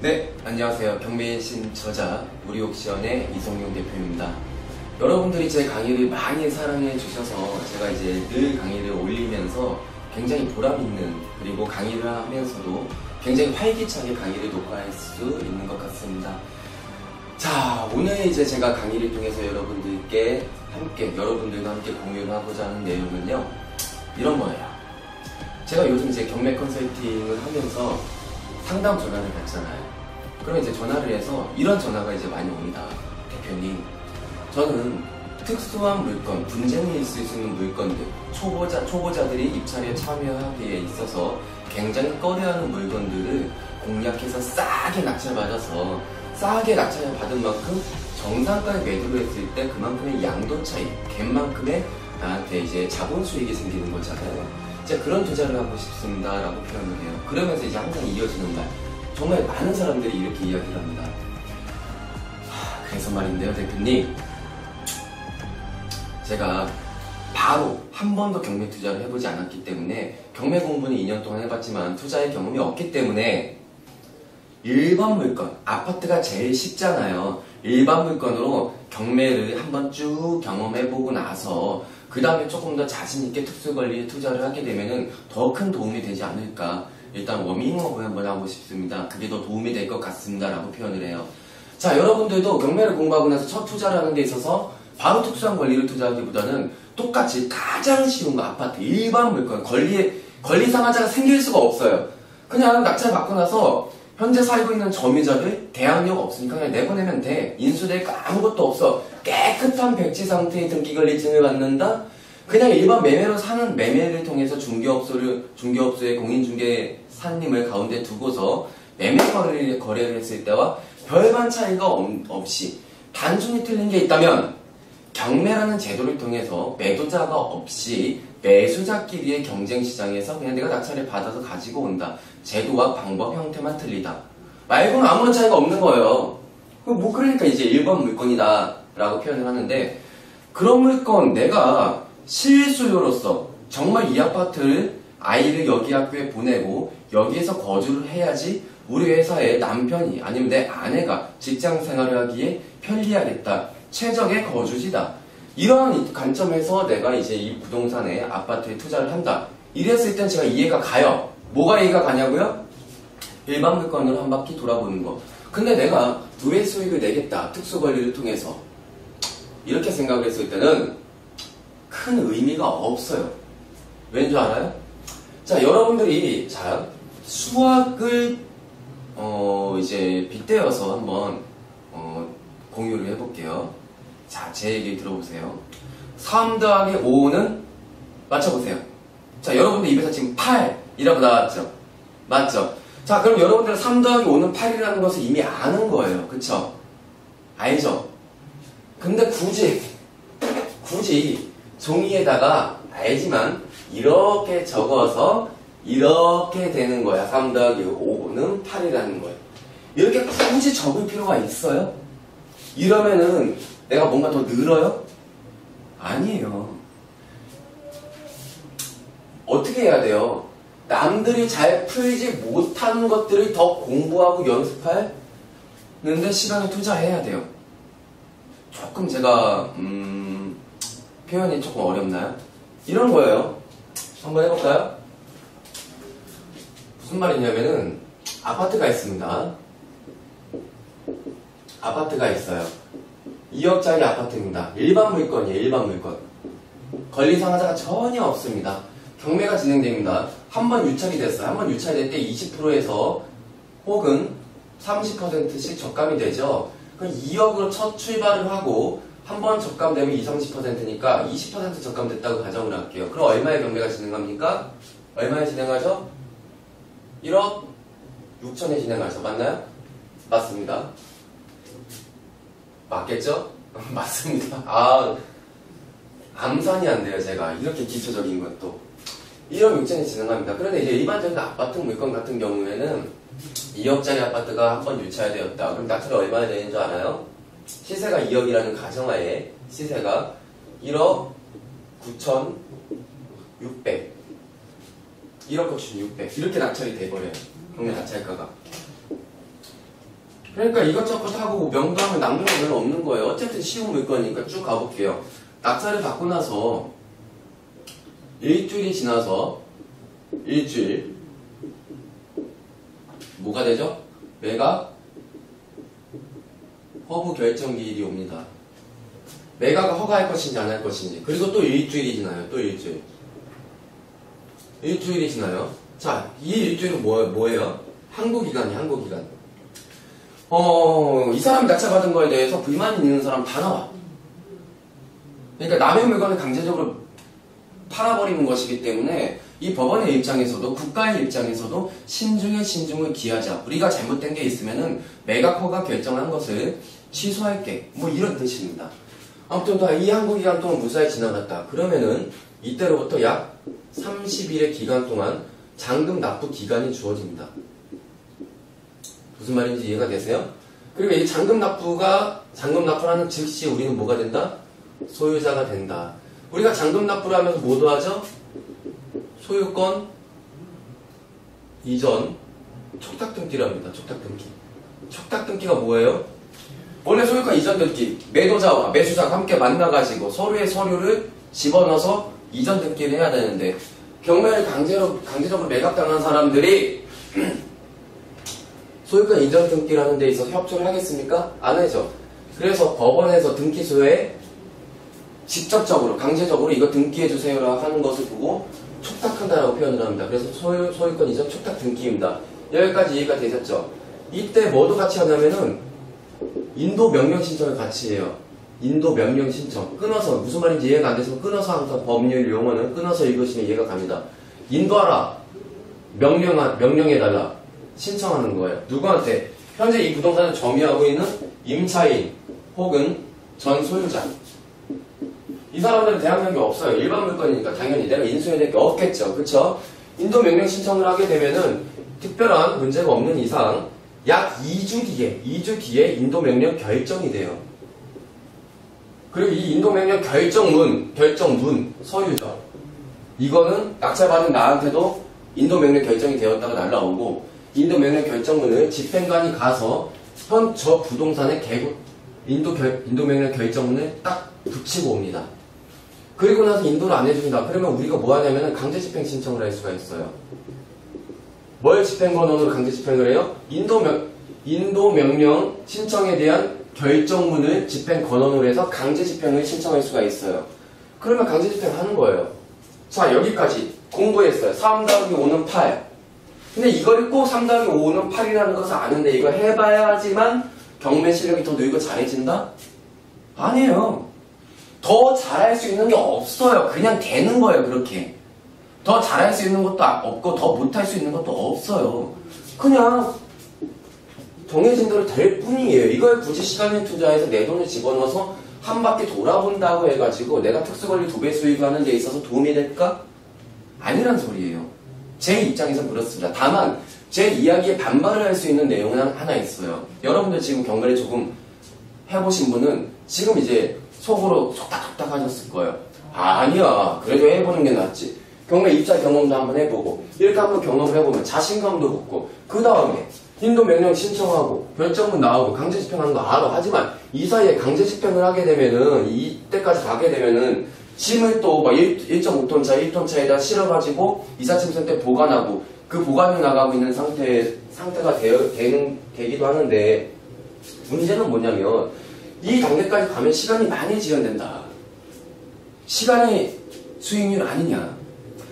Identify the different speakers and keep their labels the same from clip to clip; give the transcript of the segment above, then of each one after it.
Speaker 1: 네, 안녕하세요. 경매의 신 저자 우리옥션의 이성용 대표입니다. 여러분들이 제 강의를 많이 사랑해 주셔서 제가 이제 늘 강의를 올리면서 굉장히 보람 있는, 그리고 강의를 하면서도 굉장히 활기차게 강의를 녹화할 수 있는 것 같습니다. 자, 오늘 이제 제가 강의를 통해서 여러분들과 함께 공유를 하고자 하는 내용은요, 이런 거예요. 제가 요즘 이제 경매 컨설팅을 하면서 상담 전화를 받잖아요. 그럼 이제 전화를 해서 이런 전화가 이제 많이 옵니다. 대표님, 저는 특수한 물건, 분쟁이 있을 수 있는 물건들, 초보자들이 입찰에 참여하기에 있어서 굉장히 꺼려하는 물건들을 공략해서 싸게 낙찰받아서 싸게 낙찰받은 만큼 정상가에 매도를 했을 때 그만큼의 양도 차익, 갭만큼의 나한테 이제 자본 수익이 생기는 거잖아요. 제가 그런 투자를 하고 싶습니다 라고 표현을 해요. 그러면서 이제 항상 이어지는 말, 정말 많은 사람들이 이렇게 이야기를 합니다. 그래서 말인데요, 대표님, 제가 바로 한 번도 경매 투자를 해보지 않았기 때문에, 경매 공부는 2년 동안 해봤지만 투자의 경험이 없기 때문에 일반 물건, 아파트가 제일 쉽잖아요. 일반 물건으로 경매를 한번 쭉 경험해보고 나서 그 다음에 조금 더 자신있게 특수관리에 투자를 하게 되면은 더 큰 도움이 되지 않을까. 일단 워밍업을 한번 하고 싶습니다. 그게 더 도움이 될 것 같습니다 라고 표현을 해요. 자, 여러분들도 경매를 공부하고 나서 첫 투자를 하는 데 있어서 바로 특수한 권리를 투자하기보다는 똑같이 가장 쉬운 거, 아파트 일반 물건, 권리 상하자가 생길 수가 없어요. 그냥 낙찰 받고 나서 현재 살고 있는 점유자들 대항력 없으니까 그냥 내보내면 돼. 인수될 거 아무것도 없어. 깨끗한 백지 상태의 등기관리증을 받는다? 그냥 일반 매매로 사는, 매매를 통해서 중개업소의 공인중개사님을 가운데 두고서 매매 거래를 했을 때와 별반 차이가 없이 단순히 틀린 게 있다면, 경매라는 제도를 통해서 매도자가 없이 매수자끼리의 경쟁시장에서 그냥 내가 낙찰을 받아서 가지고 온다. 제도와 방법, 형태만 틀리다 말고는 아무런 차이가 없는 거예요. 그러니까 이제 일반 물건이다 라고 표현을 하는데, 그런 물건 내가 실수요로서 정말 이 아파트를, 아이를 여기 학교에 보내고 여기에서 거주를 해야지 우리 회사의 남편이 아니면 내 아내가 직장 생활을 하기에 편리하겠다. 최적의 거주지다. 이러한 관점에서 내가 이제 이 부동산에, 아파트에 투자를 한다. 이랬을 땐 제가 이해가 가요. 뭐가 이해가 가냐고요? 일반 물건으로 한 바퀴 돌아보는 거. 근데 내가 두 배 수익을 내겠다. 특수관리를 통해서. 이렇게 생각을 했을 때는 큰 의미가 없어요. 왠 줄 알아요? 자, 여러분들이 수학을 이제 빗대어서 한번 공유를 해볼게요. 자, 제 얘기 들어보세요. 3 더하기 5는 맞춰보세요. 자, 여러분들 입에서 지금 8이라고 나왔죠? 맞죠? 자, 그럼 여러분들은 3 더하기 5는 8이라는 것을 이미 아는 거예요. 그쵸? 알죠? 근데 굳이 종이에다가 알지만 이렇게 적어서 이렇게 되는 거야. 3 더하기 5는 8이라는 거예요. 이렇게 굳이 적을 필요가 있어요? 이러면은 내가 뭔가 더 늘어요? 아니에요. 어떻게 해야 돼요? 남들이 잘 풀지 못하는 것들을 더 공부하고 연습하는데 시간을 투자해야 돼요. 조금 제가 표현이 조금 어렵나요? 이런 거예요. 한번 해볼까요? 무슨 말이냐면은, 아파트가 있습니다. 아파트가 있어요. 2억짜리 아파트입니다. 일반 물건이에요. 일반 물건. 권리상하자가 전혀 없습니다. 경매가 진행됩니다. 한번 유찰이 됐어요. 한번 유찰이 될 때 20%에서 혹은 30%씩 적감이 되죠. 그럼 2억으로 첫 출발을 하고 한 번 적감되면 30%니까 20% 적감됐다고 가정을 할게요. 그럼 얼마의 경매가 진행합니까? 얼마에 진행하죠? 1억 6천에 진행하죠. 맞나요? 맞습니다. 맞겠죠? 맞습니다. 암산이 안 돼요, 제가. 이렇게 기초적인 것도. 1억 6천에 진행합니다. 그런데 이제 일반적인 아파트 물건 같은 경우에는 2억짜리 아파트가 한 번 유찰되었다. 그럼 낙찰이 얼마나 되는 줄 알아요? 시세가 2억이라는 가정하에 시세가 1억 9,600. 1억 9,600. 이렇게 낙찰이 돼버려요. 경매 낙찰가가. 그러니까 이것저것 하고 명도하면 남는 거 별로 없는 거예요. 어쨌든 쉬운 물건이니까 쭉 가볼게요. 낙찰을 받고 나서 일주일이 지나서 일주일 뭐가 되죠? 매각 허브 결정 기일이 옵니다. 매각을 허가할 것인지 안 할 것인지. 그리고 또 일주일이 지나요. 또 일주일. 일주일이 지나요. 자, 이 일주일은 뭐예요? 항고기간이에요. 항고기간. 이 사람이 낙찰받은 거에 대해서 불만이 있는 사람 다 나와. 그러니까 남의 물건을 강제적으로 팔아버리는 것이기 때문에 이 법원의 입장에서도 국가의 입장에서도 신중을 기하자. 우리가 잘못된 게 있으면은 매각 허가 결정한 것을 취소할게. 뭐 이런 뜻입니다. 아무튼 이 항고기간 동안 무사히 지나갔다. 그러면은 이때로부터 약 30일의 기간 동안 잔금 납부 기간이 주어집니다. 무슨 말인지 이해가 되세요? 그리고 이 잔금 납부라는 즉시 우리는 뭐가 된다? 소유자가 된다. 우리가 잔금 납부를 하면서 뭐도 하죠? 소유권 이전 촉탁등기를 합니다. 촉탁등기. 촉탁등기가 뭐예요? 원래 소유권 이전 등기, 매도자와 매수자가 함께 만나가지고 서로의 서류를 집어넣어서 이전 등기를 해야 되는데 경매를 강제적으로 매각당한 사람들이 소유권 이전 등기를 하는 데 있어서 협조를 하겠습니까? 안 하죠. 그래서 법원에서 등기소에 직접적으로 강제적으로 이거 등기해주세요라고 하는 것을 보고 촉탁한다라고 표현을 합니다. 그래서 소유권 이전 촉탁 등기입니다. 여기까지 이해가 되셨죠? 이때 뭐도 같이 하냐면은 인도 명령 신청을 같이 해요. 인도 명령 신청. 끊어서 무슨 말인지 이해가 안 돼서 끊어서 항상 법률 용어는 끊어서 읽으시면 이해가 갑니다. 인도하라. 명령해달라. 신청하는 거예요. 누구한테? 현재 이 부동산을 점유하고 있는 임차인 혹은 전 소유자. 이 사람들은 대항력이 없어요. 일반 물건이니까 당연히 내가 인수해야 될 게 없겠죠. 그쵸? 인도 명령 신청을 하게 되면은 특별한 문제가 없는 이상 약 2주 뒤에 인도 명령 결정이 돼요. 그리고 이 인도 명령 결정문, 서유죠. 이거는 낙찰받은 나한테도 인도 명령 결정이 되었다가 날라오고 인도 명령 결정문을 집행관이 가서 현 저 부동산의 인도 명령 결정문을 딱 붙이고 옵니다. 그리고 나서 인도를 안 해줍니다. 그러면 우리가 뭐 하냐면 강제 집행 신청을 할 수가 있어요. 뭘 집행 권한으로 강제 집행을 해요? 인도 명령 신청에 대한 결정문을 집행 권한으로 해서 강제 집행을 신청할 수가 있어요. 그러면 강제 집행하는 거예요. 자, 여기까지 공부했어요. 3 더하기 5는 8. 근데 이걸 꼭 3 더하기 5는 8이라는 것을 아는데 이거 해봐야지만 경매 실력이 더 늘고 잘해진다? 아니에요. 더 잘할 수 있는 게 없어요. 그냥 되는 거예요. 그렇게. 더 잘할 수 있는 것도 없고 더 못할 수 있는 것도 없어요. 그냥 정해진 대로 될 뿐이에요. 이걸 굳이 시간을 투자해서 내 돈을 집어넣어서 한 바퀴 돌아본다고 해가지고 내가 특수권리 2배 수익을 하는 데 있어서 도움이 될까? 아니란 소리예요. 제 입장에서 그렇습니다. 다만 제 이야기에 반발을 할 수 있는 내용은 하나 있어요. 여러분들 지금 경매를 조금 해보신 분은 지금 이제 속으로 속닥속닥 하셨을 거예요. 아니야. 그래도 해보는 게 낫지. 경매 입사 경험도 한번 해보고 이렇게 한번 경험을 해보면 자신감도 붙고 그 다음에 인도 명령 신청하고 결정문 나오고 강제 집행하는 거 알아. 하지만 이 사이에 강제 집행을 하게 되면은 이때까지 가게 되면은 짐을 또 막 1.5톤차, 1톤차에다 실어가지고 이사짐센 때 보관하고 그 보관을 나가고 있는 상태가 되기도 하는데 문제는 뭐냐면 이 단계까지 가면 시간이 많이 지연된다. 시간이 수익률 아니냐.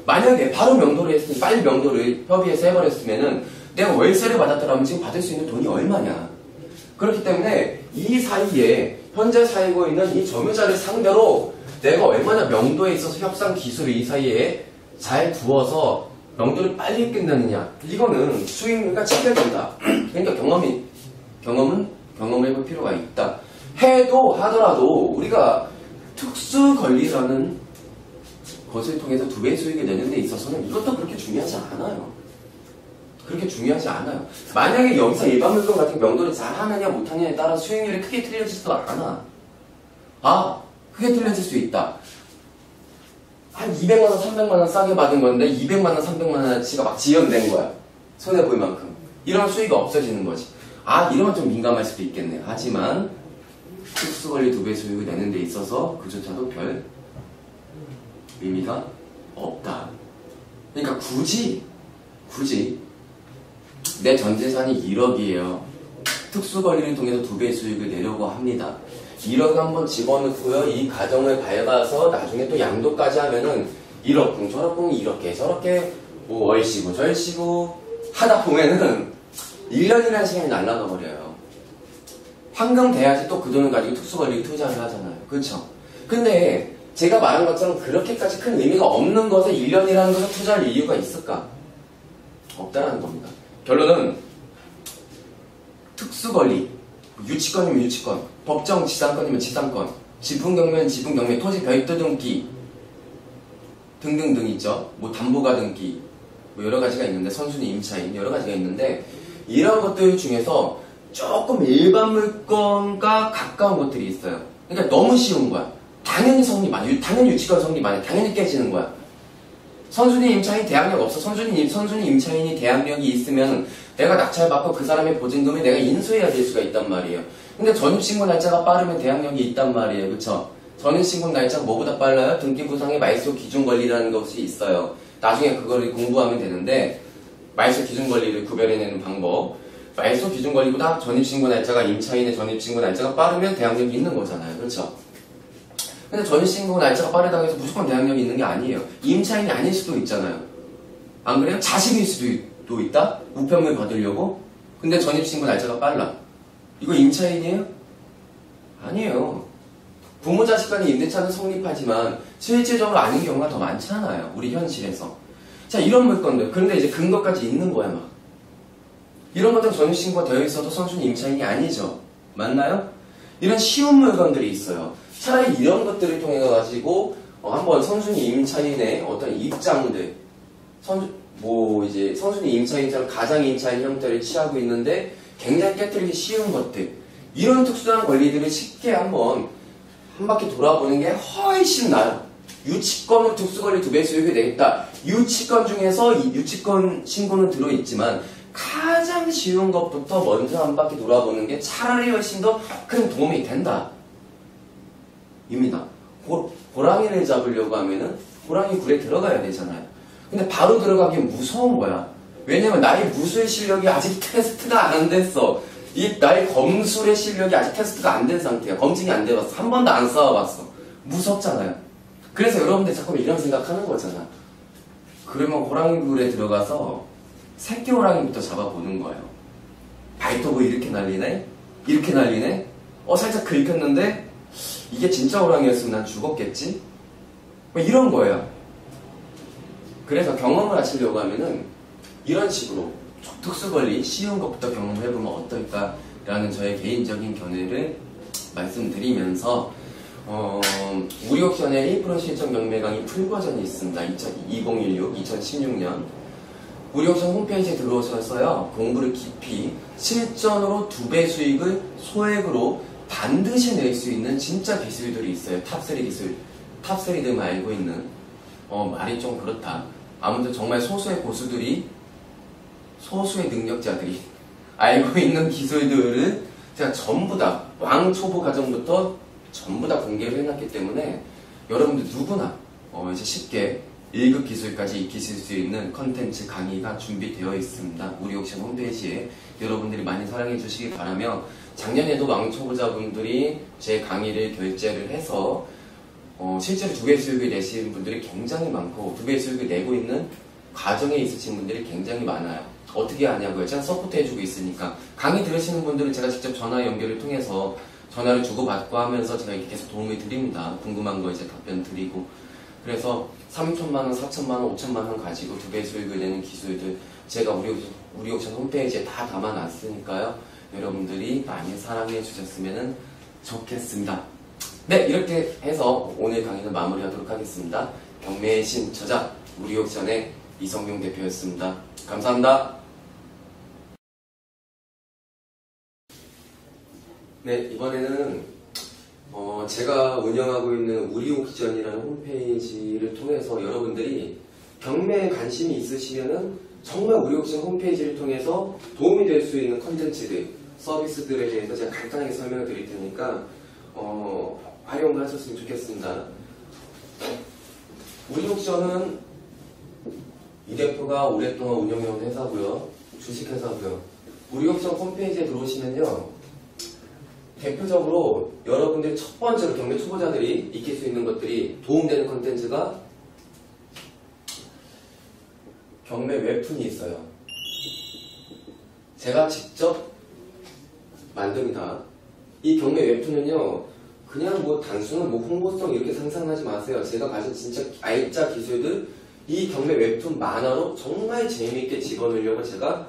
Speaker 1: 만약에 바로 명도를 했으니 빨리 명도를 협의해서 해버렸으면은 내가 월세를 받았더라면 지금 받을 수 있는 돈이 얼마냐. 그렇기 때문에 이 사이에 현재 살고 있는 이 점유자를 상대로 내가 얼마나 명도에 있어서 협상 기술을 이 사이에 잘 두어서 명도를 빨리 끝내느냐. 이거는 수익률과 직결된다. 그러니까 경험을 해볼 필요가 있다. 하더라도 우리가 특수 권리라는 것을 통해서 2배 수익을 내는 데 있어서는 이것도 그렇게 중요하지 않아요. 만약에 여기서 일반 물건 같은 명도를 잘 하느냐 못하느냐에 따라 수익률이 크게 틀려지지도 않아. 크게 틀려질 수 있다. 한 200만원, 300만원 싸게 받은 건데 200만원, 300만원어치가 막 지연된 거야. 손해볼 만큼. 이런 수익이 없어지는 거지. 아, 이러면 좀 민감할 수도 있겠네요. 하지만 특수권리 2배 수익을 내는 데 있어서 그조차도 별 의미가 없다. 그러니까 굳이 내 전재산이 1억이에요. 특수권리를 통해서 2배 수익을 내려고 합니다. 1억 한번 집어넣고요. 이 가정을 밟아서 나중에 또 양도까지 하면은 1억분, 저억분 이렇게 저렇게 뭐 월시고 절시고 하다 보면은 1년이라는 시간이 날아가 버려요. 황금 돼야지 또 그 돈을 가지고 특수권리 투자를 하잖아요. 그렇죠? 근데 제가 말한 것처럼 그렇게까지 큰 의미가 없는 것에 1년이라는 것을 투자할 이유가 있을까? 없다라는 겁니다. 결론은 특수권리, 유치권이면 유치권, 법정 지상권이면 지상권, 지분경매면 지분경매, 토지 별도 등기 등등등 있죠. 뭐 담보가 등기, 뭐 여러 가지가 있는데 선순위 임차인 여러 가지가 있는데 이런 것들 중에서 조금 일반 물건과 가까운 것들이 있어요. 그러니까 너무 쉬운 거야. 당연히 성립, 당연히 유치권 성립 안 해. 당연히 깨지는 거야. 선순위 임차인 대항력 없어. 선순위 임차인이 대항력이 있으면 내가 낙찰받고 그 사람의 보증금을 내가 인수해야 될 수가 있단 말이에요. 근데 전입신고 날짜가 빠르면 대항력이 있단 말이에요. 그쵸? 전입신고 날짜가 뭐보다 빨라요? 등기부상의 말소 기준 권리라는 것이 있어요. 나중에 그거를 공부하면 되는데 말소 기준 권리를 구별해내는 방법. 말소 기준 권리보다 전입신고 날짜가 임차인의 전입신고 날짜가 빠르면 대항력이 있는 거잖아요. 그렇죠? 근데 전입신고 날짜가 빠르다고 해서 무조건 대항력이 있는 게 아니에요. 임차인이 아닐 수도 있잖아요. 안 그래요? 자식일 수도 있다? 우편물 받으려고? 근데 전입신고 날짜가 빨라. 이거 임차인이에요? 아니에요. 부모 자식 간의 임대차는 성립하지만 실질적으로 아닌 경우가 더 많잖아요. 우리 현실에서. 자, 이런 물건들. 그런데 이제 근거까지 있는 거야, 막. 이런 것들은 전입신고가 되어 있어도 선순위 임차인이 아니죠. 맞나요? 이런 쉬운 물건들이 있어요. 차라리 이런 것들을 통해 가지고 한번 선순위 임차인의 어떤 입장들, 선순위 임차인처럼 가장 임차인 형태를 취하고 있는데 굉장히 깨뜨리기 쉬운 것들, 이런 특수한 권리들을 쉽게 한 바퀴 돌아보는 게 훨씬 나아요. 유치권으로 특수권리 2배 수익을 내겠다. 유치권 중에서 이 유치권 신고는 들어있지만 가장 쉬운 것부터 먼저 한 바퀴 돌아보는 게 차라리 훨씬 더 큰 도움이 된다. 입니다. 호랑이를 잡으려고 하면은 호랑이 굴에 들어가야 되잖아요. 근데 바로 들어가기엔 무서운 거야. 왜냐면 나의 무술 실력이 아직 테스트가 안 됐어. 나의 검술의 실력이 아직 테스트가 안 된 상태야. 검증이 안 돼봤어. 한 번도 안 싸워봤어. 무섭잖아요. 그래서 여러분들 자꾸 이런 생각하는 거잖아. 그러면 호랑이 굴에 들어가서 새끼 호랑이부터 잡아보는 거예요. 발톱을 이렇게 날리네? 이렇게 날리네? 살짝 긁혔는데 이게 진짜 호랑이였으면 난 죽었겠지? 뭐 이런 거예요. 그래서 경험을 하시려고 하면은 이런 식으로 특수권리 쉬운 것부터 경험해보면 어떨까라는 저의 개인적인 견해를 말씀드리면서 우리 옥션의 1% 실전 경매 강의 풀버전이 있습니다. 2016년 우리 옥션 홈페이지에 들어오셔서요, 공부를 깊이 실전으로 2배 수익을 소액으로 반드시 낼 수 있는 진짜 기술들이 있어요. 탑3 기술. 탑3들만 알고 있는, 말이 좀 그렇다. 아무튼 정말 소수의 고수들이, 소수의 능력자들이 알고 있는 기술들을 제가 전부 다, 왕초보 과정부터 전부 다 공개를 해놨기 때문에 여러분들 누구나 이제 쉽게 1급 기술까지 익히실 수 있는 컨텐츠 강의가 준비되어 있습니다. 우리 옥션 홈페이지에 여러분들이 많이 사랑해 주시기 바라며, 작년에도 왕초보자분들이 제 강의를 결제를 해서 실제로 2배 수익을 내시는 분들이 굉장히 많고 2배 수익을 내고 있는 과정에 있으신 분들이 굉장히 많아요. 어떻게 하냐고요? 제가 서포트 해주고 있으니까. 강의 들으시는 분들은 제가 직접 전화 연결을 통해서 전화를 주고받고 하면서 제가 이렇게 계속 도움을 드립니다. 궁금한 거 이제 답변 드리고. 그래서 3천만원, 4천만원, 5천만원 가지고 2배 수익을 내는 기술들 제가 우리 옥션 홈페이지에 다 담아놨으니까요. 여러분들이 많이 사랑해 주셨으면 좋겠습니다. 네, 이렇게 해서 오늘 강의는 마무리하도록 하겠습니다. 경매의 신 저자 우리 옥션의 이성용 대표였습니다. 감사합니다. 네, 이번에는 제가 운영하고 있는 우리 옥션이라는 홈페이지를 통해서 여러분들이 경매에 관심이 있으시면은 정말 우리 옥션 홈페이지를 통해서 도움이 될 수 있는 컨텐츠들, 서비스들에 대해서 제가 간단하게 설명을 드릴 테니까 활용을 하셨으면 좋겠습니다. 우리옥션은 이 대표가 오랫동안 운영해온 회사고요. 주식회사고요. 우리옥션 홈페이지에 들어오시면요. 대표적으로 여러분들이 첫 번째로 경매 초보자들이 익힐 수 있는 것들이 도움되는 컨텐츠가 경매 웹툰이 있어요. 제가 직접 만듭니다. 이 경매 웹툰은요, 그냥 뭐 단순한 뭐 홍보성 이렇게 상상하지 마세요. 제가 가진 진짜 알짜 기술들, 이 경매 웹툰 만화로 정말 재미있게 집어넣으려고 제가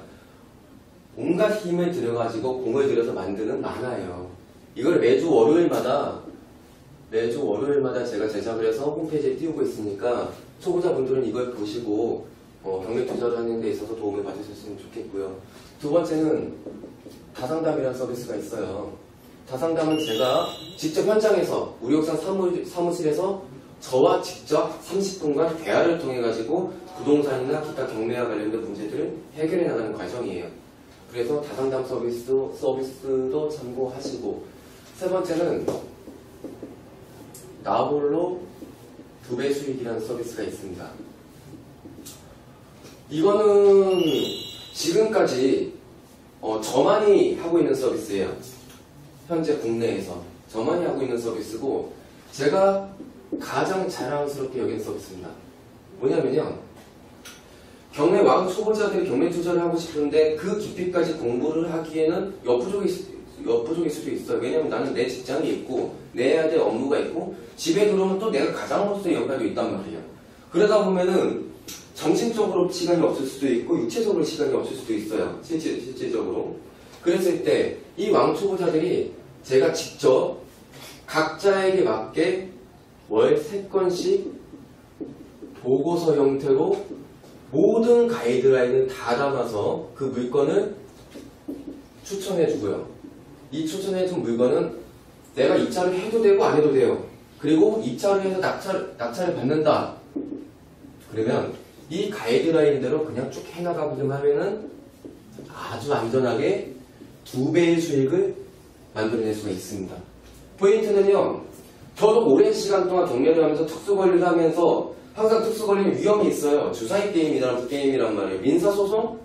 Speaker 1: 온갖 힘을 들여가지고 공을 들여서 만드는 만화예요. 이걸 매주 월요일마다 제가 제작을 해서 홈페이지에 띄우고 있으니까 초보자분들은 이걸 보시고 경매 투자를 하는 데 있어서 도움을 받으셨으면 좋겠고요. 두 번째는 다상담이라는 서비스가 있어요. 다상담은 제가 직접 현장에서 우리옥션 사무실에서 저와 직접 30분간 대화를 통해 가지고 부동산이나 기타 경매와 관련된 문제들을 해결해 나가는 과정이에요. 그래서 다상담 서비스도 참고하시고, 세 번째는 나홀로 2배 수익이라는 서비스가 있습니다. 이거는 지금까지 저만이 하고 있는 서비스예요. 현재 국내에서 저만이 하고 있는 서비스고, 제가 가장 자랑스럽게 여기는 서비스입니다. 뭐냐면요, 경매 왕 초보자들이 경매 투자를 하고 싶은데 그 깊이까지 공부를 하기에는 역부족일 수도 있어요. 왜냐면 나는 내 직장이 있고 내야 될 업무가 있고 집에 들어오면 또 내가 가장으로서의 역할도 있단 말이에요. 그러다 보면은 정신적으로 시간이 없을 수도 있고 육체적으로 시간이 없을 수도 있어요. 실제적으로. 그랬을 때 이 왕초보자들이 제가 직접 각자에게 맞게 월 3건씩 보고서 형태로 모든 가이드라인을 다 담아서 그 물건을 추천해주고요. 이 추천해준 물건은 내가 입찰을 해도 되고 안 해도 돼요. 그리고 입찰을 해서 낙찰을 받는다. 그러면 이 가이드라인대로 그냥 쭉 해나가기만 하면은 아주 안전하게 2배의 수익을 만들어낼 수가 있습니다. 포인트는요, 저도 오랜 시간 동안 경매를 하면서 특수관리를 하면서 항상 특수관리는 위험이 있어요. 주사위 게임이란 말이에요. 민사소송가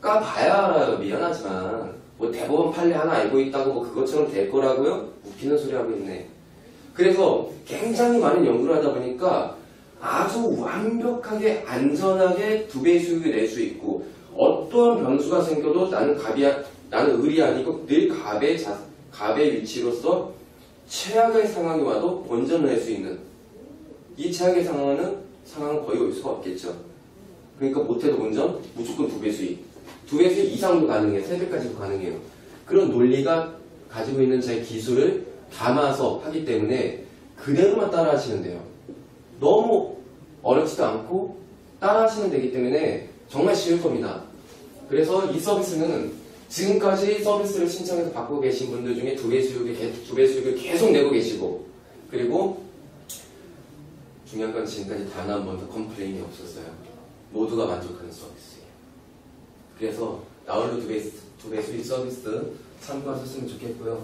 Speaker 1: 봐야 알아요. 미안하지만 뭐 대법원 판례 하나 알고 있다고 뭐 그것처럼 될 거라고요? 웃기는 소리 하고 있네. 그래서 굉장히 많은 연구를 하다 보니까 아주 완벽하게 안전하게 2배의 수익을 낼 수 있고, 어떠한 변수가 생겨도 나는 을이 아니고 늘 갑의 위치로서 최악의 상황이 와도 본전을 낼 수 있는, 이 최악의 상황은 거의 올 수가 없겠죠. 그러니까 못해도 본전, 무조건 2배 수익. 2배 수익 이상도 가능해요. 3배까지도 가능해요. 그런 논리가 가지고 있는 제 기술을 담아서 하기 때문에 그대로만 따라 하시면 돼요. 너무 어렵지도 않고 따라 하시면 되기 때문에 정말 쉬울 겁니다. 그래서 이 서비스는 지금까지 서비스를 신청해서 받고 계신 분들 중에 2배 수익을 계속 내고 계시고, 그리고 중요한 건 지금까지 단 한 번도 컴플레인이 없었어요. 모두가 만족하는 서비스예요. 그래서 나홀로 2배 수익 서비스 참고하셨으면 좋겠고요.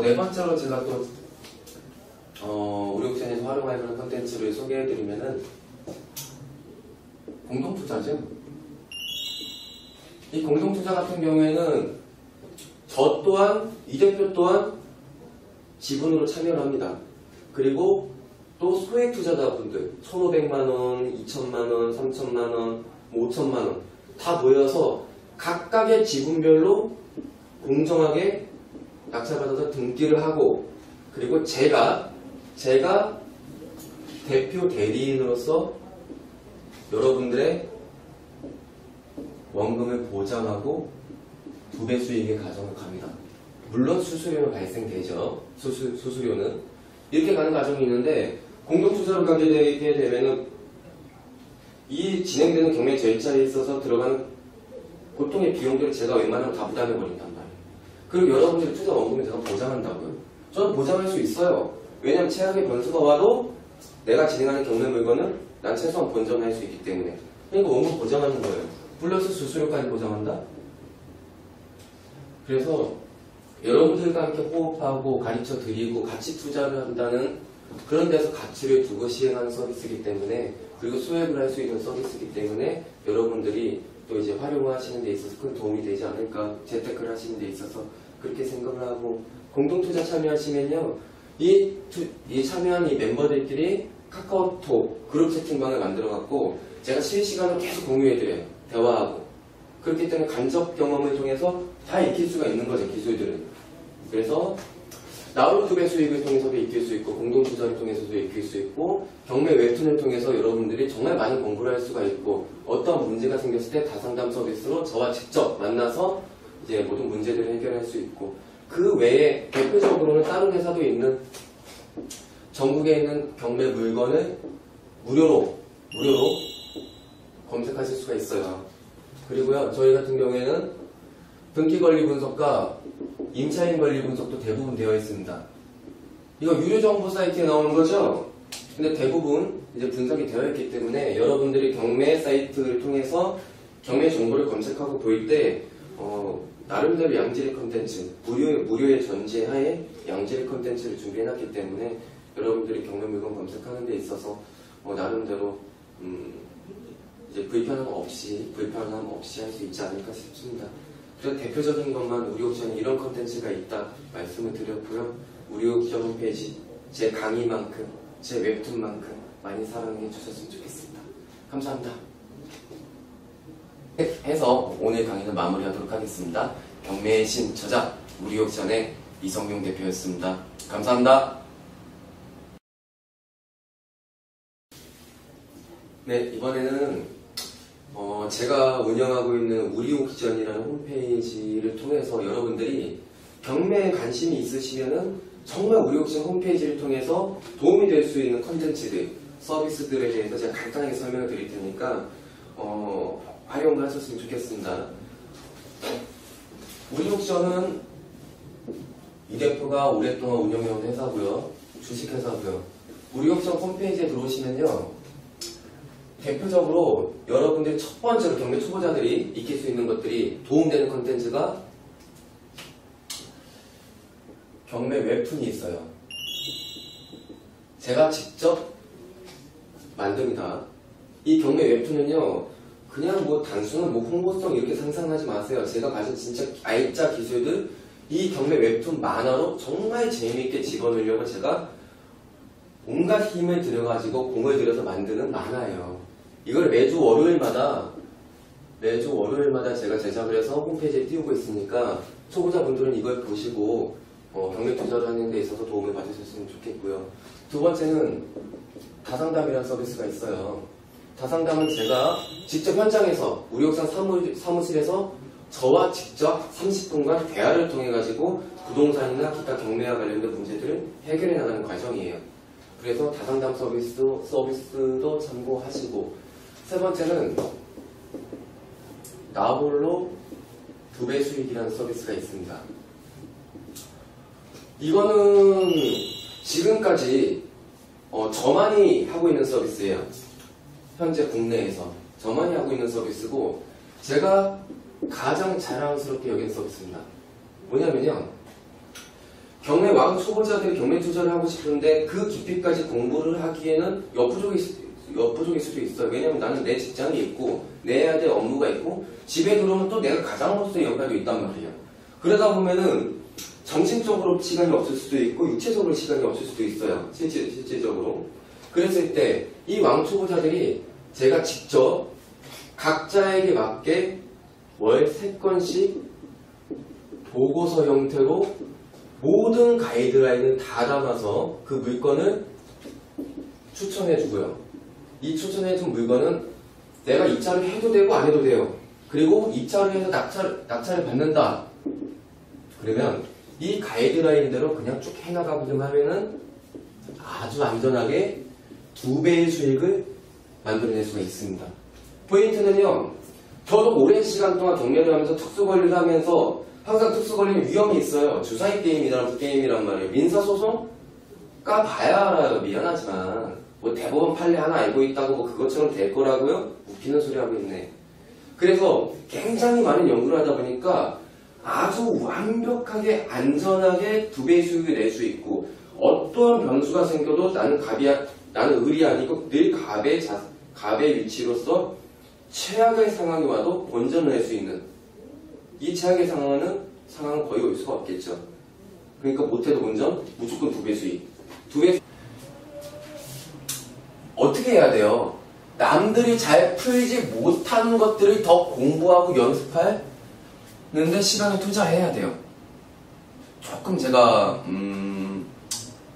Speaker 1: 네 번째로 제가 또 우리옥션에서 활용할 그런 컨텐츠를 소개해드리면은 공동투자죠. 이 공동투자 같은 경우에는 저 또한, 이 대표 또한 지분으로 참여를 합니다. 그리고 또 소액 투자자분들 1,500만원, 2,000만원, 3,000만원, 5,000만원 다 모여서 각각의 지분별로 공정하게 낙찰받아서 등기를 하고, 그리고 제가 대표 대리인으로서 여러분들의 원금을 보장하고 2배 수익의 과정을 갑니다. 물론 수수료는 발생되죠. 수수료는 이렇게 가는 과정이 있는데, 공동투자로 가게 되게 되면은 이 진행되는 경매 절차에 있어서 들어가는 보통의 비용들을 제가 웬만하면 다 부담해버린단 말이에요. 그리고 여러분들의 투자 원금을 제가 보장한다고요. 저는 보장할 수 있어요. 왜냐면 최악의 변수가 와도 내가 진행하는 경매 물건은 난 최소한 본전할 수 있기 때문에. 그러니까 원금 보장하는 거예요. 플러스 수수료까지 보장한다? 그래서 여러분들과 함께 호흡하고 가르쳐 드리고 같이 투자를 한다는 그런 데서 가치를 두고 시행하는 서비스이기 때문에, 그리고 수익을 할 수 있는 서비스이기 때문에 여러분들이 또 이제 활용하시는 데 있어서 큰 도움이 되지 않을까, 재테크를 하시는 데 있어서 그렇게 생각을 하고, 공동투자 참여하시면요, 이 참여한 이 멤버들끼리 카카오톡 그룹 채팅방을 만들어갖고 제가 실시간으로 계속 공유해드려요. 대화하고. 그렇기 때문에 간접 경험을 통해서 다 익힐 수가 있는 거죠, 기술들은. 그래서 나홀급의 수익을 통해서도 익힐 수 있고, 공동투자를 통해서도 익힐 수 있고, 경매 웹툰을 통해서 여러분들이 정말 많이 공부를 할 수가 있고, 어떤 문제가 생겼을 때 다상담 서비스로 저와 직접 만나서 이제 모든 문제들을 해결할 수 있고, 그 외에 대표적으로는 다른 회사도 있는, 전국에 있는 경매 물건을 무료로 검색하실 수가 있어요. 그리고요, 저희 같은 경우에는 등기 권리 분석과 임차인 권리 분석도 대부분 되어 있습니다. 이거 유료 정보 사이트에 나오는 거죠? 근데 대부분 이제 분석이 되어 있기 때문에 여러분들이 경매 사이트를 통해서 경매 정보를 검색하고 볼 때 나름대로 양질의 컨텐츠, 무료의 전제하에 양질의 컨텐츠를 준비해놨기 때문에 여러분들이 경매 물건 검색하는 데 있어서 나름대로 이제 불편함 없이 할 수 있지 않을까 싶습니다. 그래서 대표적인 것만 우리 옥션에 이런 컨텐츠가 있다 말씀을 드렸고요. 우리 옥션 홈페이지 제 강의만큼, 제 웹툰만큼 많이 사랑해 주셨으면 좋겠습니다. 감사합니다. 해서 오늘 강의는 마무리하도록 하겠습니다. 경매의 신 저자 우리 옥션의 이성용 대표였습니다. 감사합니다. 네, 이번에는 제가 운영하고 있는 우리 옥션이라는 홈페이지를 통해서 여러분들이 경매에 관심이 있으시면은 정말 우리 옥션 홈페이지를 통해서 도움이 될 수 있는 컨텐츠들, 서비스들에 대해서 제가 간단하게 설명을 드릴 테니까 활용을 하셨으면 좋겠습니다. 우리 옥션은 이 대표가 오랫동안 운영해온 회사고요. 주식회사고요. 우리 옥션 홈페이지에 들어오시면요, 대표적으로 여러분들이 첫 번째로 경매 초보자들이 익힐 수 있는 것들이 도움되는 컨텐츠가 경매 웹툰이 있어요. 제가 직접 만듭니다. 이 경매 웹툰은요, 그냥 단순한 홍보성 이렇게 상상하지 마세요. 제가 가진 진짜 알짜 기술들, 이 경매 웹툰 만화로 정말 재미있게 집어넣으려고 제가 온갖 힘을 들여가지고 공을 들여서 만드는 만화예요. 이걸 매주 월요일마다 제가 제작을 해서 홈페이지에 띄우고 있으니까 초보자분들은 이걸 보시고 경매 투자를 하는 데 있어서 도움을 받으셨으면 좋겠고요. 두 번째는 다상담이라는 서비스가 있어요. 다상담은 제가 직접 현장에서 우리 옥션 사무실에서 저와 직접 30분간 대화를 통해 가지고 부동산이나 기타 경매와 관련된 문제들을 해결해 나가는 과정이에요. 그래서 다상담 서비스도 참고하시고, 세 번째는 나홀로 2배 수익이라는 서비스가 있습니다. 이거는 지금까지 저만이 하고 있는 서비스예요. 현재 국내에서 저만이 하고 있는 서비스고, 제가 가장 자랑스럽게 여기는 서비스입니다. 뭐냐면요, 경매 왕 초보자들이 경매 투자를 하고 싶은데 그 깊이까지 공부를 하기에는 역부족일 수도 있어요. 왜냐면 나는 내 직장이 있고 내야 될 업무가 있고 집에 들어오면 또 내가 가장으로서의 역할도 있단 말이에요. 그러다 보면은 정신적으로 시간이 없을 수도 있고 육체적으로 시간이 없을 수도 있어요. 실질적으로. 그랬을 때 이 왕 초보자들이 제가 직접 각자에게 맞게 월 3건씩 보고서 형태로 모든 가이드라인을 다 담아서 그 물건을 추천해주고요. 이 추천해준 물건은 내가 입찰을 해도 되고 안 해도 돼요. 그리고 입찰을 해서 낙찰을 받는다. 그러면 이 가이드라인대로 그냥 쭉 해나가기만 하면은 아주 안전하게 2배의 수익을 만들어낼 수가 있습니다. 포인트는요, 저도 오랜 시간 동안 경매를 하면서 특수권리를 하면서 항상 특수권리는 위험이 있어요. 주사위 게임이란 말이에요. 민사소송? 까봐야 알아요. 미안하지만. 대법원 판례 하나 알고 있다고 그것처럼 될 거라고요? 웃기는 소리 하고 있네. 그래서 굉장히 많은 연구를 하다 보니까 아주 완벽하게 안전하게 2배의 수익을 낼 수 있고 어떠한 변수가 생겨도 나는 을이 아니고 늘 갑의 위치로서 최악의 상황이 와도 본전을 낼 수 있는 이 최악의 상황은 거의 올 수가 없겠죠. 그러니까 못해도 본전 무조건 2배 수익. 2배 어떻게 해야 돼요? 남들이 잘 풀지 못하는 것들을 더 공부하고 연습하는데 시간을 투자해야 돼요. 조금 제가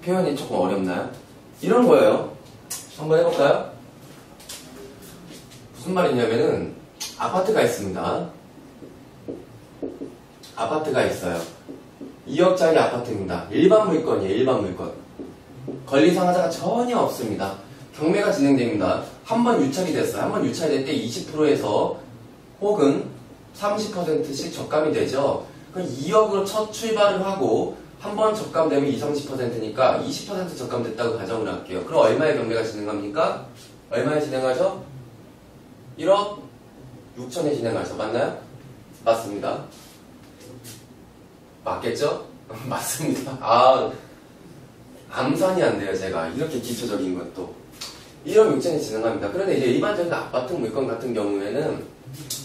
Speaker 1: 표현이 조금 어렵나요? 이런 거예요. 한번 해볼까요? 무슨 말이냐면은 아파트가 있습니다. 아파트가 있어요. 2억짜리 아파트입니다. 일반 물건이에요. 일반 물건. 권리상하자가 전혀 없습니다. 경매가 진행됩니다. 한 번 유찰이 됐어요. 한 번 유찰될 때 20%에서 혹은 30%씩 적감이 되죠. 그럼 2억으로 첫 출발을 하고 한 번 적감되면 30%니까 20% 적감됐다고 가정을 할게요. 그럼 얼마의 경매가 진행합니까? 얼마에 진행하죠? 1억 6천에 진행하죠. 맞나요? 맞습니다. 맞겠죠? 맞습니다. 암산이 안 돼요, 제가. 이렇게 기초적인 것도. 1억 6천에 진행합니다. 그런데 이제 일반적인 아파트 물건 같은 경우에는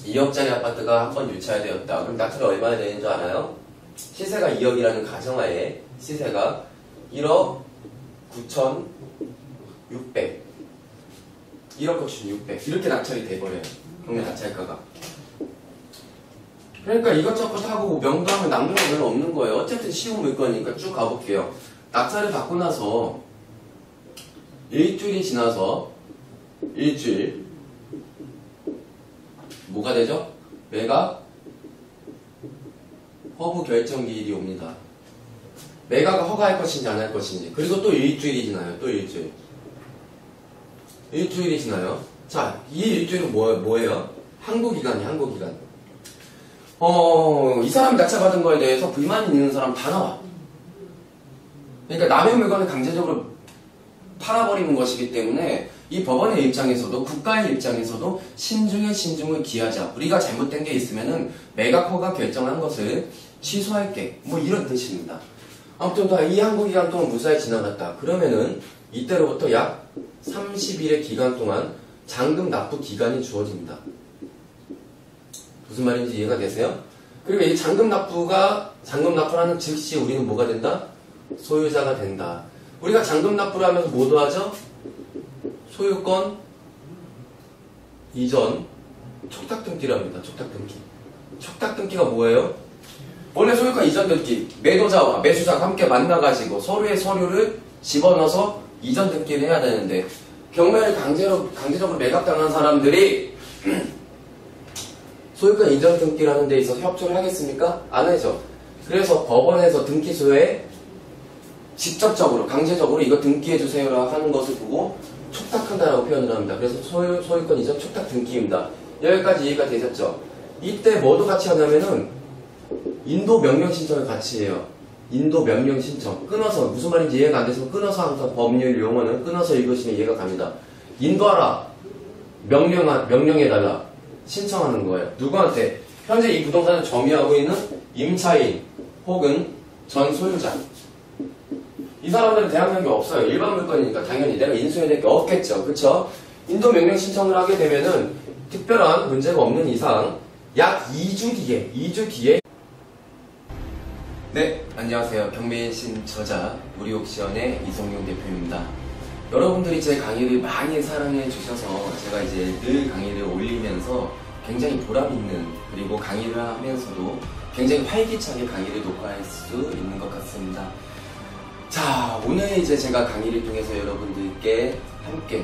Speaker 1: 2억짜리 아파트가 한 번 유찰되었다. 그럼 낙찰이 얼마나 되는 줄 알아요? 시세가 2억이라는 가정하에 시세가 1억 9,600 1억 9,600 이렇게 낙찰이 돼버려요. 경매 낙찰가가. 그러니까 이것저것 하고 명도하면 남는 거 별로 없는 거예요. 어쨌든 쉬운 물건이니까 쭉 가볼게요. 낙찰을 받고 나서 일주일이 지나서 일주일 뭐가 되죠? 매각 허브 결정기일이 옵니다. 매각을 허가할 것인지 안 할 것인지. 그리고 또 일주일이 지나요. 또 일주일. 일주일이 지나요. 자, 이 일주일은 뭐예요? 항고기간이에요. 항고기간. 이 사람이 낙찰받은 거에 대해서 불만이 있는 사람 다 나와. 그러니까 남의 물건을 강제적으로 팔아버리는 것이기 때문에 이 법원의 입장에서도 국가의 입장에서도 신중을 기하자. 우리가 잘못된 게 있으면은 매각 허가 결정한 것을 취소할게. 뭐 이런 뜻입니다. 아무튼 이 항고기간 동안 무사히 지나갔다. 그러면은 이때로부터 약 30일의 기간 동안 잔금 납부 기간이 주어집니다. 무슨 말인지 이해가 되세요? 그리고 이 잔금 납부라는 즉시 우리는 뭐가 된다? 소유자가 된다. 우리가 잔금 납부를 하면서 뭐도 하죠? 소유권 이전 촉탁등기를 합니다. 촉탁등기. 촉탁등기가 뭐예요? 원래 소유권 이전 등기, 매도자와 매수자가 함께 만나가지고 서로의 서류를 집어넣어서 이전 등기를 해야 되는데 경매를 강제적으로 매각당한 사람들이 소유권 이전 등기를 하는 데 있어서 협조를 하겠습니까? 안 하죠. 그래서 법원에서 등기소에 직접적으로 강제적으로 이거 등기해주세요라고 하는 것을 보고 촉탁한다라고 표현을 합니다. 그래서 소유권 이전 촉탁 등기입니다. 여기까지 이해가 되셨죠? 이때 뭐도 같이 하냐면은 인도 명령 신청을 같이 해요. 인도 명령 신청. 끊어서 무슨 말인지 이해가 안 돼서 끊어서 항상 법률 용어는 끊어서 읽으시면 이해가 갑니다. 인도하라. 명령해달라. 신청하는 거예요. 누구한테? 현재 이 부동산을 점유하고 있는 임차인 혹은 전 소유자. 이 사람들은 대항력이 없어요. 일반 물건이니까 당연히 내가 인수해야 될 게 없겠죠. 그쵸? 인도 명령 신청을 하게 되면은 특별한 문제가 없는 이상 약 2주 뒤에 네, 안녕하세요. 경매의 신 저자 우리옥션의 이성용 대표입니다. 여러분들이 제 강의를 많이 사랑해 주셔서 제가 이제 늘 강의를 올리면서 굉장히 보람 있는 그리고 강의를 하면서도 굉장히 활기차게 강의를 녹화할 수 있는 것 같습니다. 자, 오늘 이제 제가 강의를 통해서 여러분들과 함께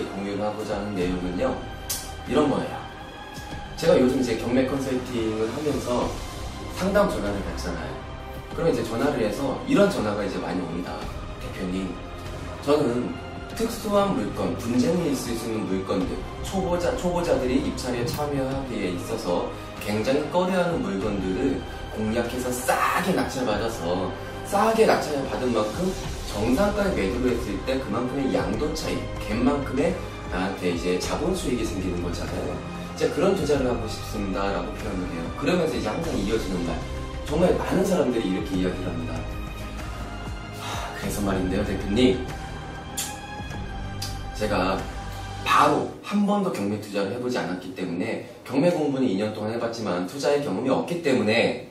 Speaker 1: 공유를 하고자 하는 내용은요, 이런 거예요. 제가 요즘 이제 경매 컨설팅을 하면서 상담 전화를 받잖아요. 그럼 이제 전화를 해서 이런 전화가 이제 많이 옵니다. 대표님, 저는 특수한 물건, 분쟁이 있을 수 있는 물건들, 초보자들이 입찰에 참여하기에 있어서 굉장히 꺼려하는 물건들을 공략해서 싸게 낙찰받아서 싸게 낙찰을 받은 만큼 정상가에 매도를 했을 때 그만큼의 양도 차이, 갭만큼의 나한테 이제 자본 수익이 생기는 거잖아요. 이제 그런 투자를 하고 싶습니다 라고 표현을 해요. 그러면서 이제 항상 이어지는 말, 정말 많은 사람들이 이렇게 이야기를 합니다. 그래서 말인데요 대표님, 제가 바로 한 번도 경매 투자를 해보지 않았기 때문에, 경매 공부는 2년 동안 해봤지만 투자의 경험이 없기 때문에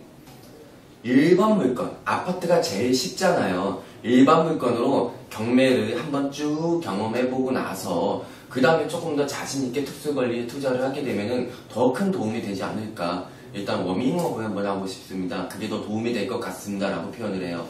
Speaker 1: 일반 물건, 아파트가 제일 쉽잖아요. 일반 물건으로 경매를 한번 쭉 경험해보고 나서 그 다음에 조금 더 자신있게 특수관리에 투자를 하게 되면은 더 큰 도움이 되지 않을까. 일단 워밍업을 한번 하고 싶습니다. 그게 더 도움이 될 것 같습니다 라고 표현을 해요.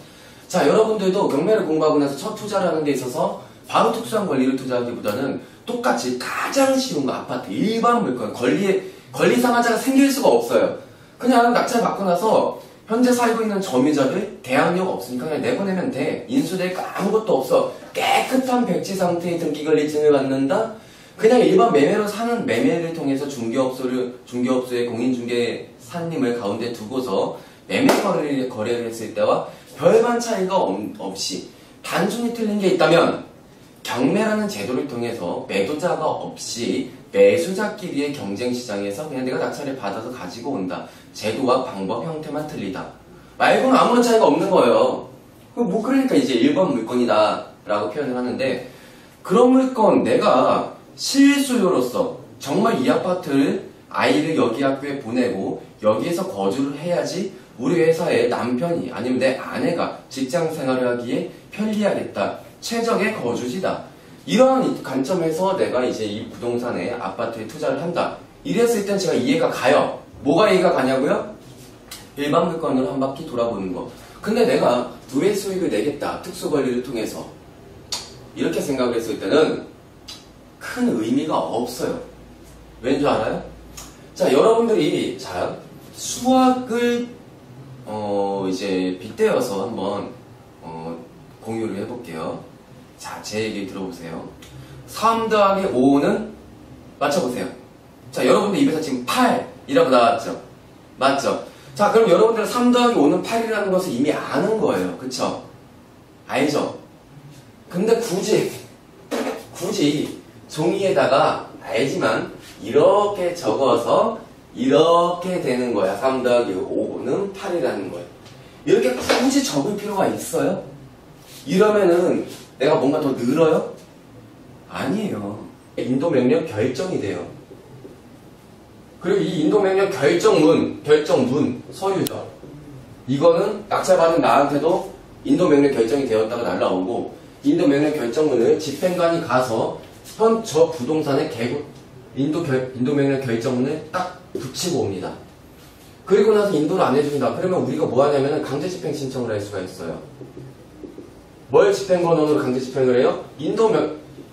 Speaker 1: 자, 여러분들도 경매를 공부하고 나서 첫 투자를 하는 데 있어서 바로 특수한 권리를 투자하기보다는 똑같이 가장 쉬운 거, 아파트 일반 물건, 권리 상하자가 생길 수가 없어요. 그냥 낙찰 받고 나서 현재 살고 있는 점유자들 대항력 없으니까 그냥 내보내면 돼. 인수될 거 아무것도 없어. 깨끗한 백지 상태의 등기관리증을 받는다. 그냥 일반 매매로 사는, 매매를 통해서 중개업소의 공인중개사님을 가운데 두고서 매매 거래를 했을 때와 별반 차이가 없이, 단순히 틀린 게 있다면 경매라는 제도를 통해서 매도자가 없이 매수자끼리의 경쟁 시장에서 그냥 내가 낙찰을 받아서 가지고 온다. 제도와 방법, 형태만 틀리다 말고는 아무런 차이가 없는 거예요. 그러니까 이제 일반 물건이다 라고 표현을 하는데, 그런 물건 내가 실수요로서 정말 이 아파트를, 아이를 여기 학교에 보내고 여기에서 거주를 해야지 우리 회사의 남편이 아니면 내 아내가 직장 생활을 하기에 편리하겠다, 최적의 거주지다, 이러한 관점에서 내가 이제 이 부동산에, 아파트에 투자를 한다, 이랬을 땐 제가 이해가 가요. 뭐가 이해가 가냐고요? 일반 물건으로 한 바퀴 돌아보는 거. 근데 내가 두 배 수익을 내겠다, 특수관리를 통해서, 이렇게 생각을 했을 때는 큰 의미가 없어요. 왠 줄 알아요? 자, 여러분들이 수학을 이제 빗대어서 한번 공유를 해볼게요. 자, 제 얘기 들어보세요. 3 더하기 5는 맞춰보세요. 자, 여러분들 입에서 지금 8이라고 나왔죠? 맞죠? 자, 그럼 여러분들은 3 더하기 5는 8이라는 것을 이미 아는 거예요. 그쵸? 알죠? 근데 굳이 종이에다가, 알지만 이렇게 적어서 이렇게 되는 거야. 3 더하기 5는 8이라는 거예요. 이렇게 굳이 적을 필요가 있어요? 이러면은 내가 뭔가 더 늘어요? 아니에요. 인도명령 결정이 돼요. 그리고 이 인도명령 결정문 서유죠. 이거는 낙찰받은 나한테도 인도명령 결정이 되었다가 날라오고, 인도명령 결정문을 집행관이 가서 저 부동산의 인도명령 결정문을 딱 붙이고 옵니다. 그리고 나서 인도를 안 해준다. 그러면 우리가 뭐 하냐면 강제집행 신청을 할 수가 있어요. 뭘 집행권원으로 강제집행을 해요?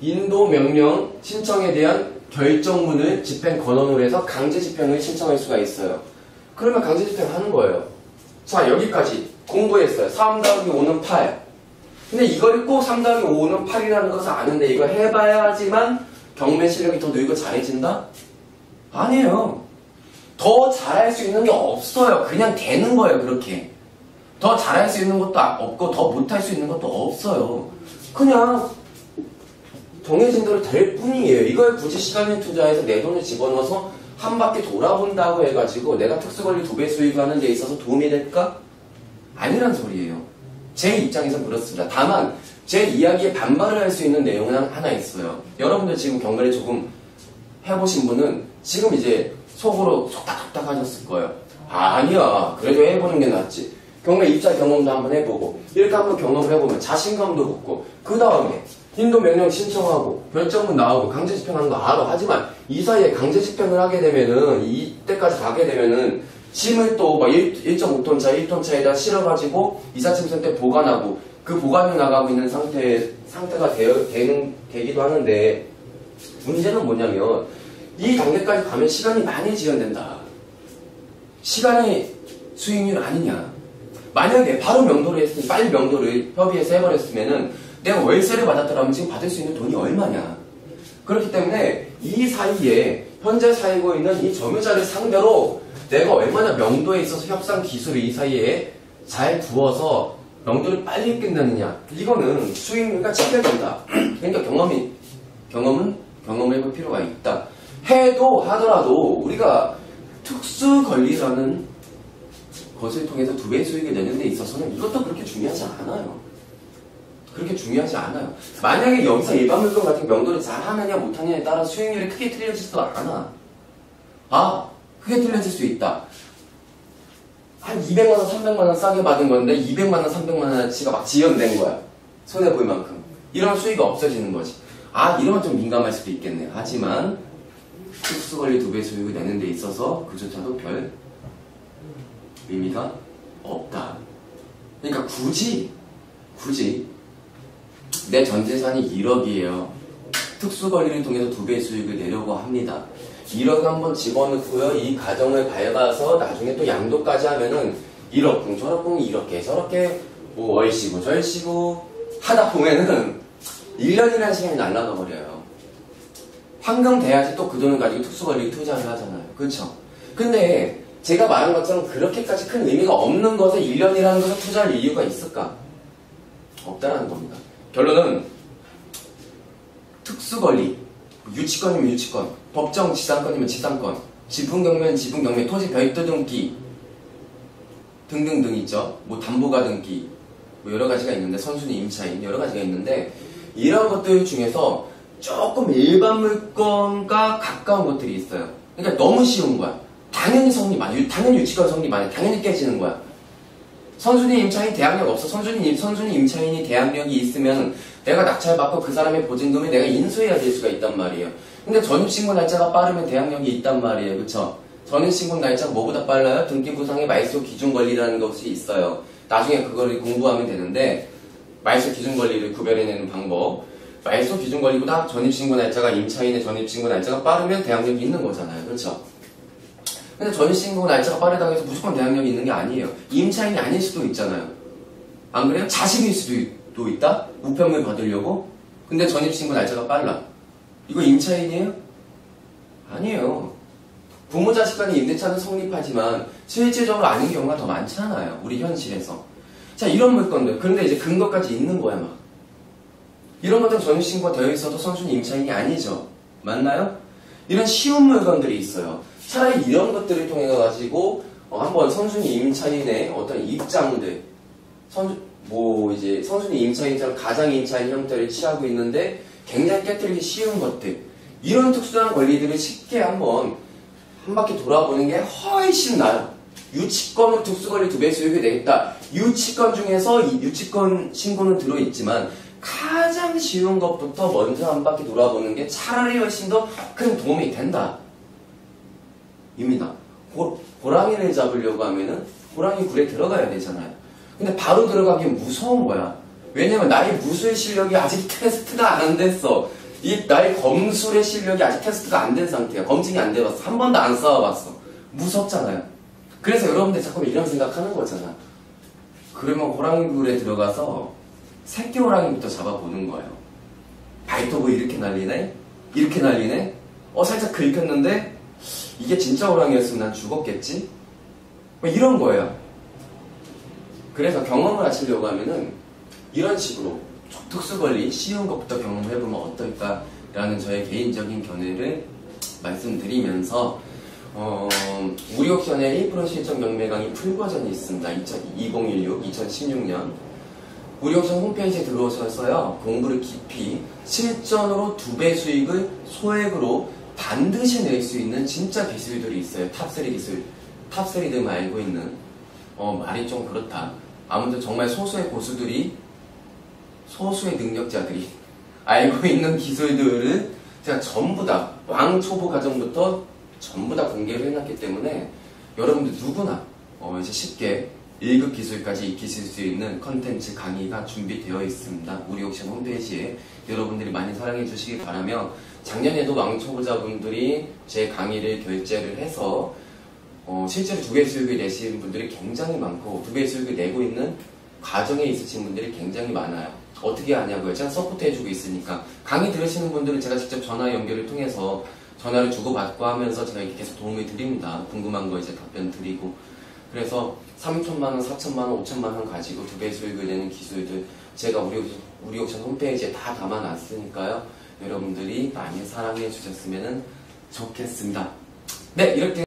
Speaker 1: 인도명령 신청에 대한 결정문을 집행권원으로 해서 강제집행을 신청할 수가 있어요. 그러면 강제집행하는 거예요. 자, 여기까지 공부했어요. 3 더하기 5는 8. 근데 이걸 꼭 3 더하기 5는 8이라는 것을 아는데 이거 해봐야지만 경매 실력이 더 늘고 잘해진다? 아니에요. 더 잘할 수 있는 게 없어요. 그냥 되는 거예요, 그렇게. 더 잘할 수 있는 것도 없고 더 못할 수 있는 것도 없어요. 그냥 정해진 대로 될 뿐이에요. 이걸 굳이 시간을 투자해서 내 돈을 집어넣어서 한 바퀴 돌아본다고 해가지고 내가 특수관리 2배 수익을 하는 데 있어서 도움이 될까? 아니란 소리예요. 제 입장에서 그렇습니다. 다만 제 이야기에 반발을 할 수 있는 내용은 하나 있어요. 여러분들 지금 경매를 조금 해보신 분은 지금 이제 속으로 속닥속닥 하셨을 거예요. 아니야, 그래도 해보는 게 낫지. 경매 입사 경험도 한번 해보고 이렇게 한번 경험을 해보면 자신감도 붙고, 그 다음에 인도명령 신청하고 결정문 나오고 강제집행하는 거 알아. 하지만 이 사이에 강제집행을 하게 되면은, 이때까지 가게 되면은 짐을 또 막 1.5톤 차, 1톤 차에다 실어가지고 이사짐센터에 보관하고, 그 보관을 나가고 있는 상태가 되기도 하는데, 문제는 뭐냐면 이 단계까지 가면 시간이 많이 지연된다. 시간이 수익률 아니냐. 만약에 바로 명도를 했으니 빨리 명도를 협의해서 해버렸으면은 내가 월세를 받았더라면 지금 받을 수 있는 돈이 얼마냐. 그렇기 때문에 이 사이에 현재 살고 있는 이 점유자를 상대로 내가 얼마나 명도에 있어서 협상 기술을 이 사이에 잘 두어서 명도를 빨리 끝내느냐, 이거는 수익률과 직결된다. 그러니까 경험을 해볼 필요가 있다. 해도 하더라도 우리가 특수 권리라는 것을 통해서 2배 수익을 내는 데 있어서는 이것도 그렇게 중요하지 않아요. 그렇게 중요하지 않아요. 만약에 여기서 일반 물건 같은 명도를 잘 하느냐 못하느냐에 따라 수익률이 크게 틀려지지도 않아. 아, 크게 틀려질 수 있다. 한 200만원, 300만원 싸게 받은 건데 200만원, 300만원어치가 막 지연된 거야. 손해볼 만큼. 이런 수익이 없어지는 거지. 아, 이러면 좀 민감할 수도 있겠네. 하지만 특수권리 2배 수익을 내는 데 있어서 그조차도 별 의미가 없다. 그러니까 굳이 내 전재산이 1억이에요. 특수권리를 통해서 2배 수익을 내려고 합니다. 1억 한번 집어넣고요. 이 과정을 밟아서 나중에 또 양도까지 하면은 1억분, 저억분 이렇게 저렇게 뭐 월시고 절시고 하다 보면은 1년이라는 시간이 날아가 버려요. 황금 돼야지 또 그 돈을 가지고 특수권리 투자를 하잖아요. 그렇죠? 근데 제가 말한 것처럼 그렇게까지 큰 의미가 없는 것에 1년이라는 것을 투자할 이유가 있을까? 없다라는 겁니다. 결론은 특수권리, 유치권이면 유치권, 법정 지상권이면 지상권, 지분경매면 지분경매, 토지 별도 등기 등등등 있죠. 뭐 담보가 등기, 뭐 여러 가지가 있는데 선순위 임차인 여러 가지가 있는데 이런 것들 중에서 조금 일반 물건과 가까운 것들이 있어요. 그러니까 너무 쉬운 거야. 당연히 성립 아니, 당연히 유치권 성립 아니, 당연히 깨지는 거야. 선순위 임차인 대항력 없어. 선순위 임차인이 대항력이 있으면 내가 낙찰받고 그 사람의 보증금을 내가 인수해야 될 수가 있단 말이에요. 근데 전입신고 날짜가 빠르면 대항력이 있단 말이에요. 그쵸? 전입신고 날짜가 뭐보다 빨라요? 등기부상의 말소 기준 권리라는 것이 있어요. 나중에 그걸 공부하면 되는데 말소 기준 권리를 구별해내는 방법. 말소 기준 권리보다 전입신고 날짜가 임차인의 전입신고 날짜가 빠르면 대항력이 있는 거잖아요. 그렇죠? 근데 전입신고 날짜가 빠르다고 해서 무조건 대항력이 있는 게 아니에요. 임차인이 아닐 수도 있잖아요. 안 그래요? 자식일 수도 있다? 우편물 받으려고? 근데 전입신고 날짜가 빨라. 이거 임차인이에요? 아니에요. 부모 자식 간의 임대차는 성립하지만 실질적으로 아닌 경우가 더 많잖아요. 우리 현실에서. 자, 이런 물건들. 그런데 이제 근거까지 있는 거야, 막. 이런 것들은 전입신고가 되어 있어도 선순위 임차인이 아니죠. 맞나요? 이런 쉬운 물건들이 있어요. 차라리 이런 것들을 통해 가지고 한번 선순위 임차인의 어떤 입장들, 선순위 임차인처럼 가장 임차인 형태를 취하고 있는데 굉장히 깨뜨리기 쉬운 것들, 이런 특수한 권리들을 쉽게 한 바퀴 돌아보는 게 훨씬 나아요. 유치권으로 특수권리 2배 수익이 되겠다. 유치권 중에서 이 유치권 신고는 들어있지만 가장 쉬운 것부터 먼저 한 바퀴 돌아보는 게 차라리 훨씬 더 큰 도움이 된다. 입니다. 호랑이를 잡으려고 하면은 호랑이 굴에 들어가야 되잖아요. 근데 바로 들어가기엔 무서운 거야. 왜냐면 나의 무술 실력이 아직 테스트가 안 됐어. 나의 검술의 실력이 아직 테스트가 안 된 상태야. 검증이 안 돼봤어. 한 번도 안 싸워봤어. 무섭잖아요. 그래서 여러분들 자꾸 이런 생각하는 거잖아. 그러면 호랑이 굴에 들어가서 새끼 호랑이부터 잡아보는 거예요. 발톱을 이렇게 날리네? 이렇게 날리네? 살짝 긁혔는데 이게 진짜 호랑이였으면 난 죽었겠지? 뭐 이런 거예요. 그래서 경험을 하시려고 하면은 이런 식으로 특수권리 쉬운 것부터 경험해보면 어떨까라는 저의 개인적인 견해를 말씀드리면서 우리옥션의 1% 실전 경매 강의 풀버전이 있습니다. 2016년 우리옥션 홈페이지에 들어오셔서요, 공부를 깊이 실전으로 2배 수익을 소액으로 반드시 낼 수 있는 진짜 기술들이 있어요. 탑3 기술. 탑3들 알고 있는, 말이 좀 그렇다. 아무튼 정말 소수의 고수들이, 소수의 능력자들이 알고 있는 기술들을 제가 전부 다, 왕초보 과정부터 전부 다 공개를 해놨기 때문에 여러분들 누구나 이제 쉽게 1급 기술까지 익히실 수 있는 컨텐츠 강의가 준비되어 있습니다. 우리옥션 홈페이지에 여러분들이 많이 사랑해 주시기 바라며, 작년에도 왕초보자분들이 제 강의를 결제를 해서 실제로 2배 수익을 내시는 분들이 굉장히 많고 2배 수익을 내고 있는 과정에 있으신 분들이 굉장히 많아요. 어떻게 하냐고요? 제가 서포트 해주고 있으니까. 강의 들으시는 분들은 제가 직접 전화 연결을 통해서 전화를 주고받고 하면서 제가 이렇게 계속 도움을 드립니다. 궁금한 거 이제 답변 드리고. 그래서 3천만원, 4천만원, 5천만원 가지고 2배 수익을 내는 기술들 제가 우리옥션 홈페이지에 다 담아놨으니까요. 여러분들이 많이 사랑해 주셨으면 좋겠습니다. 네, 이렇게